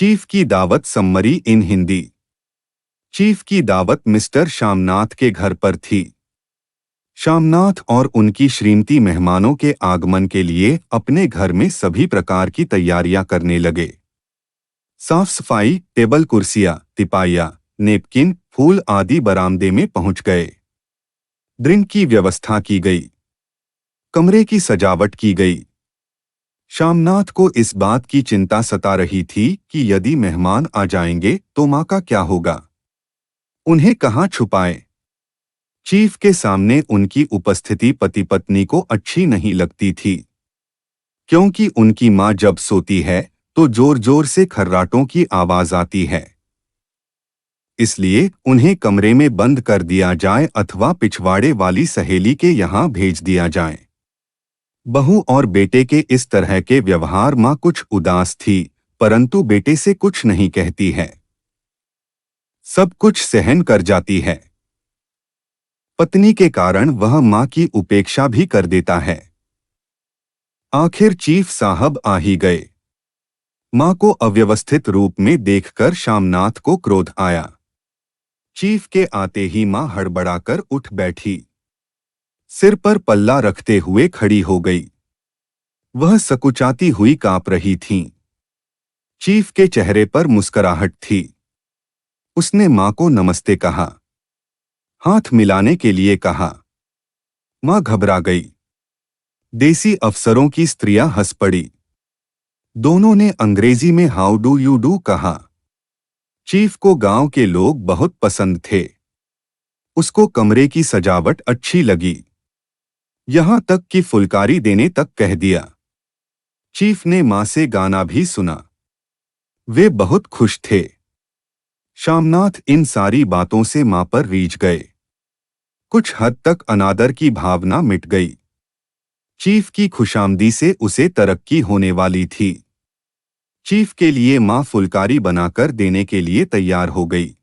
Chief की दावत summary इन Hindi. Chief की दावत मिस्टर श्यामनाथ के घर पर थी। श्यामनाथ और उनकी श्रीमती मेहमानों के आगमन के लिए अपने घर में सभी प्रकार की तैयारियां करने लगे। साफ सफाई, टेबल कुर्सियां, तिपाइया, नेपकिन, फूल आदि बरामदे में पहुंच गए। ड्रिंक की व्यवस्था की गई। कमरे की सजावट की गई। श्यामनाथ को इस बात की चिंता सता रही थी कि यदि मेहमान आ जाएंगे तो मां का क्या होगा, उन्हें कहां छुपाएं। चीफ के सामने उनकी उपस्थिति पति पत्नी को अच्छी नहीं लगती थी, क्योंकि उनकी मां जब सोती है तो जोर जोर से खर्राटों की आवाज आती है। इसलिए उन्हें कमरे में बंद कर दिया जाए अथवा पिछवाड़े वाली सहेली के यहाँ भेज दिया जाए। बहू और बेटे के इस तरह के व्यवहार मां कुछ उदास थी, परंतु बेटे से कुछ नहीं कहती है, सब कुछ सहन कर जाती है। पत्नी के कारण वह मां की उपेक्षा भी कर देता है। आखिर चीफ साहब आ ही गए। मां को अव्यवस्थित रूप में देखकर श्यामनाथ को क्रोध आया। चीफ के आते ही मां हड़बड़ाकर उठ बैठी। सिर पर पल्ला रखते हुए खड़ी हो गई। वह सकुचाती हुई कांप रही थीं। चीफ के चेहरे पर मुस्कुराहट थी। उसने मां को नमस्ते कहा, हाथ मिलाने के लिए कहा। मां घबरा गई। देसी अफसरों की स्त्रियां हंस पड़ी। दोनों ने अंग्रेजी में हाउ डू यू डू कहा। चीफ को गांव के लोग बहुत पसंद थे। उसको कमरे की सजावट अच्छी लगी, यहां तक कि फुलकारी देने तक कह दिया। चीफ ने मां से गाना भी सुना। वे बहुत खुश थे। श्यामनाथ इन सारी बातों से मां पर रीझ गए। कुछ हद तक अनादर की भावना मिट गई। चीफ की खुशामदी से उसे तरक्की होने वाली थी। चीफ के लिए मां फुलकारी बनाकर देने के लिए तैयार हो गई।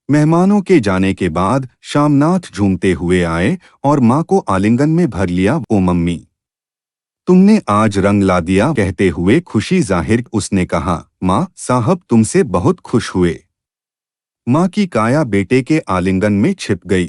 मेहमानों के जाने के बाद श्यामनाथ झूमते हुए आए और मां को आलिंगन में भर लिया। ओ मम्मी, तुमने आज रंग ला दिया, कहते हुए खुशी जाहिर उसने कहा। मां साहब तुमसे बहुत खुश हुए। मां की काया बेटे के आलिंगन में छिप गई।